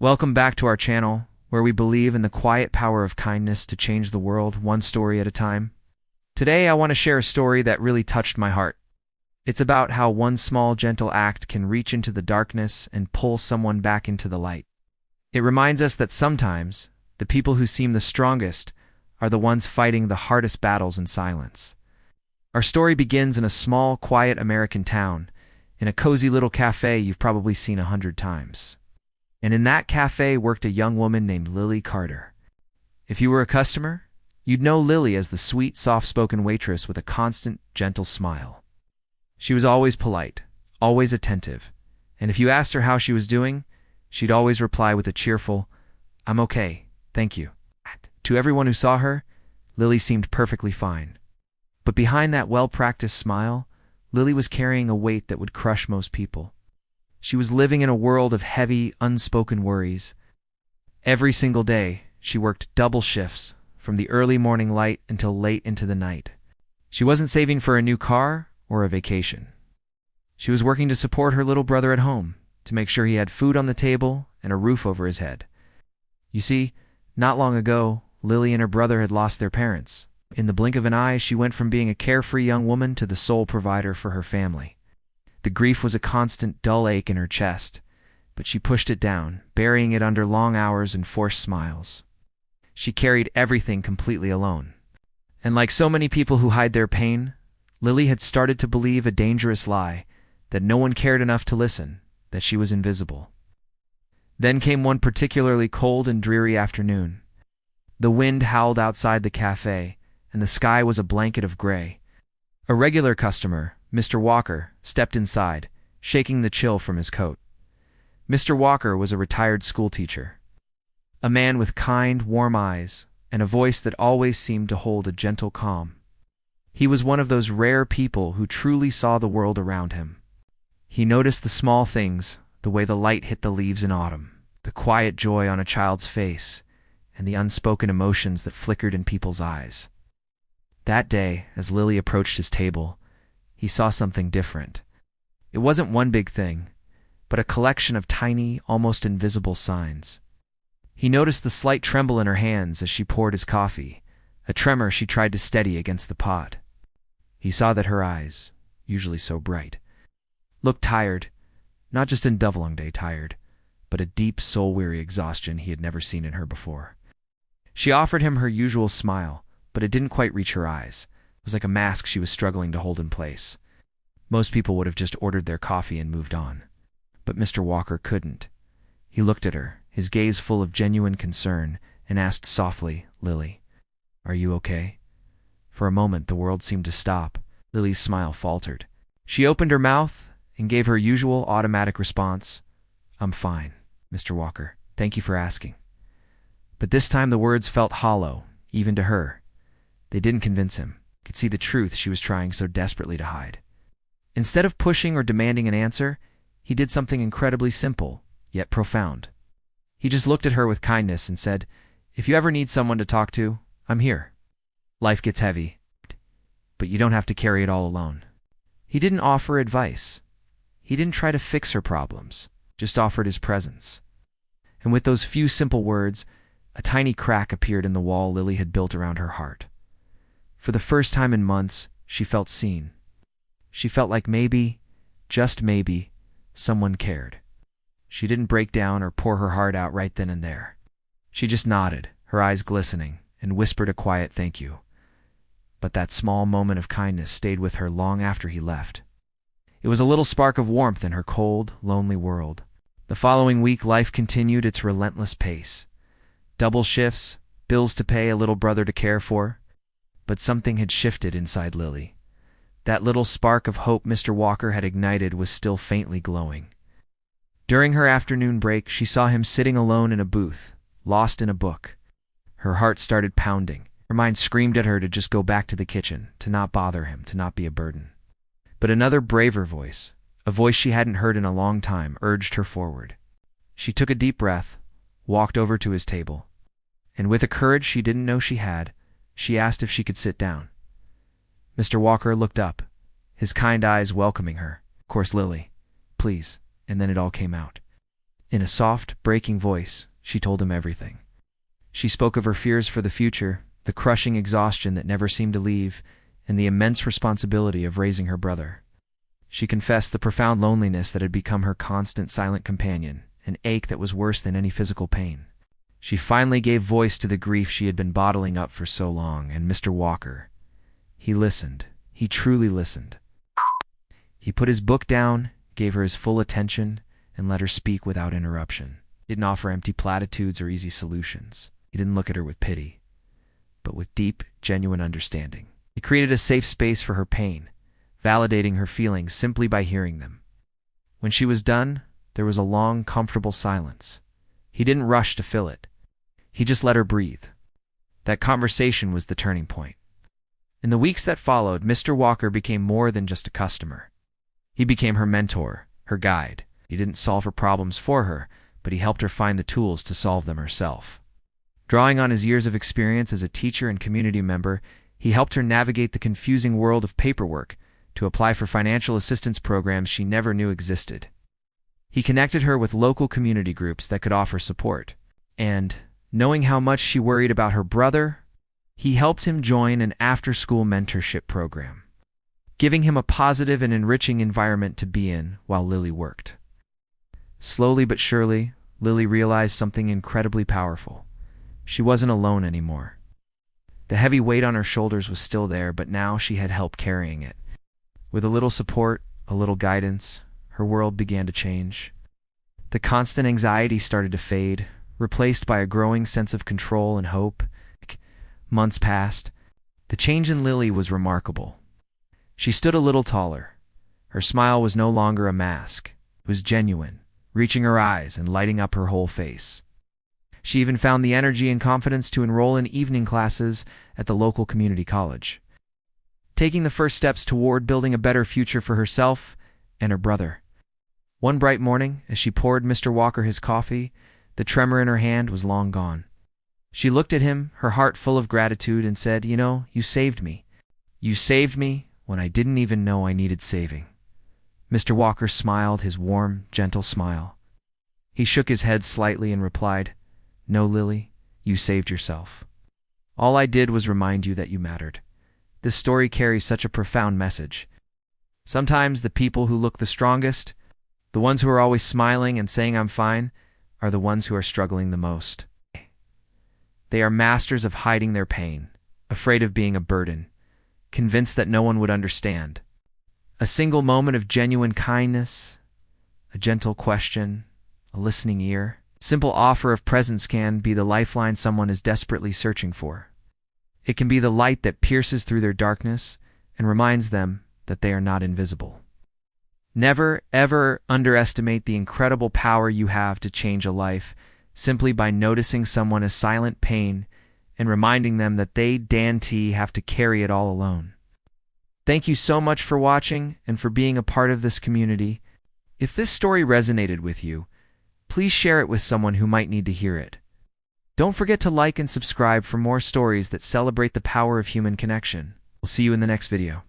Welcome back to our channel, where we believe in the quiet power of kindness to change the world one story at a time. Today I want to share a story that really touched my heart. It's about how one small gentle act can reach into the darkness and pull someone back into the light. It reminds us that sometimes, the people who seem the strongest are the ones fighting the hardest battles in silence. Our story begins in a small, quiet American town, in a cozy little cafe you've probably seen 100 times. And in that cafe worked a young woman named Lily Carter. If you were a customer, you'd know Lily as the sweet, soft-spoken waitress with a constant, gentle smile. She was always polite, always attentive, and if you asked her how she was doing, she'd always reply with a cheerful, "I'm okay, thank you." To everyone who saw her, Lily seemed perfectly fine. But behind that well-practiced smile, Lily was carrying a weight that would crush most people. She was living in a world of heavy, unspoken worries. Every single day, she worked double shifts, from the early morning light until late into the night. She wasn't saving for a new car or a vacation. She was working to support her little brother at home, to make sure he had food on the table and a roof over his head. You see, not long ago, Lily and her brother had lost their parents. In the blink of an eye, she went from being a carefree young woman to the sole provider for her family. The grief was a constant, dull ache in her chest, but she pushed it down, burying it under long hours and forced smiles. She carried everything completely alone. And like so many people who hide their pain, Lily had started to believe a dangerous lie, that no one cared enough to listen, that she was invisible. Then came one particularly cold and dreary afternoon. The wind howled outside the cafe, and the sky was a blanket of gray. A regular customer, Mr. Walker, stepped inside, shaking the chill from his coat. Mr. Walker was a retired schoolteacher, a man with kind, warm eyes, and a voice that always seemed to hold a gentle calm. He was one of those rare people who truly saw the world around him. He noticed the small things, the way the light hit the leaves in autumn, the quiet joy on a child's face, and the unspoken emotions that flickered in people's eyes. That day, as Lily approached his table, he saw something different. It wasn't one big thing, but a collection of tiny, almost invisible signs. He noticed the slight tremble in her hands as she poured his coffee, a tremor she tried to steady against the pot. He saw that her eyes, usually so bright, looked tired, not just in double-long-day tired, but a deep, soul-weary exhaustion he had never seen in her before. She offered him her usual smile, but it didn't quite reach her eyes. It was like a mask she was struggling to hold in place. Most people would have just ordered their coffee and moved on. But Mr. Walker couldn't. He looked at her, his gaze full of genuine concern, and asked softly, "Lily, are you okay?" For a moment, the world seemed to stop. Lily's smile faltered. She opened her mouth and gave her usual automatic response, "I'm fine, Mr. Walker. Thank you for asking." But this time the words felt hollow, even to her. They didn't convince him. He could see the truth she was trying so desperately to hide. Instead of pushing or demanding an answer, he did something incredibly simple, yet profound. He just looked at her with kindness and said, "If you ever need someone to talk to, I'm here. Life gets heavy, but you don't have to carry it all alone." He didn't offer advice. He didn't try to fix her problems, just offered his presence. And with those few simple words, a tiny crack appeared in the wall Lily had built around her heart. For the first time in months, she felt seen. She felt like maybe, just maybe, someone cared. She didn't break down or pour her heart out right then and there. She just nodded, her eyes glistening, and whispered a quiet thank you. But that small moment of kindness stayed with her long after he left. It was a little spark of warmth in her cold, lonely world. The following week, life continued its relentless pace. Double shifts, bills to pay, a little brother to care for. But something had shifted inside Lily. That little spark of hope Mr. Walker had ignited was still faintly glowing. During her afternoon break, she saw him sitting alone in a booth, lost in a book. Her heart started pounding. Her mind screamed at her to just go back to the kitchen, to not bother him, to not be a burden. But another braver voice, a voice she hadn't heard in a long time, urged her forward. She took a deep breath, walked over to his table, and with a courage she didn't know she had, she asked if she could sit down. Mr. Walker looked up, his kind eyes welcoming her. "Of course, Lily. Please." And then it all came out. In a soft, breaking voice, she told him everything. She spoke of her fears for the future, the crushing exhaustion that never seemed to leave, and the immense responsibility of raising her brother. She confessed the profound loneliness that had become her constant silent companion, an ache that was worse than any physical pain. She finally gave voice to the grief she had been bottling up for so long, and Mr. Walker, he listened. He truly listened. He put his book down, gave her his full attention, and let her speak without interruption. He didn't offer empty platitudes or easy solutions. He didn't look at her with pity, but with deep, genuine understanding. He created a safe space for her pain, validating her feelings simply by hearing them. When she was done, there was a long, comfortable silence. He didn't rush to fill it. He just let her breathe. That conversation was the turning point. In the weeks that followed, Mr. Walker became more than just a customer. He became her mentor, her guide. He didn't solve her problems for her, but he helped her find the tools to solve them herself. Drawing on his years of experience as a teacher and community member, he helped her navigate the confusing world of paperwork to apply for financial assistance programs she never knew existed. He connected her with local community groups that could offer support. And, knowing how much she worried about her brother, he helped him join an after-school mentorship program, giving him a positive and enriching environment to be in while Lily worked. Slowly but surely, Lily realized something incredibly powerful. She wasn't alone anymore. The heavy weight on her shoulders was still there, but now she had help carrying it. With a little support, a little guidance, her world began to change. The constant anxiety started to fade, replaced by a growing sense of control and hope. Months passed. The change in Lily was remarkable. She stood a little taller. Her smile was no longer a mask. It was genuine, reaching her eyes and lighting up her whole face. She even found the energy and confidence to enroll in evening classes at the local community college, taking the first steps toward building a better future for herself and her brother. One bright morning, as she poured Mr. Walker his coffee, the tremor in her hand was long gone. She looked at him, her heart full of gratitude, and said, "You know, you saved me. You saved me when I didn't even know I needed saving." Mr. Walker smiled his warm, gentle smile. He shook his head slightly and replied, "No, Lily, you saved yourself. All I did was remind you that you mattered." This story carries such a profound message. Sometimes the people who look the strongest, the ones who are always smiling and saying "I'm fine," are the ones who are struggling the most. They are masters of hiding their pain, afraid of being a burden, convinced that no one would understand. A single moment of genuine kindness, a gentle question, a listening ear, simple offer of presence can be the lifeline someone is desperately searching for. It can be the light that pierces through their darkness and reminds them that they are not invisible. Never, ever underestimate the incredible power you have to change a life simply by noticing someone's silent pain and reminding them that they, Dan T, have to carry it all alone. Thank you so much for watching and for being a part of this community. If this story resonated with you, please share it with someone who might need to hear it. Don't forget to like and subscribe for more stories that celebrate the power of human connection. We'll see you in the next video.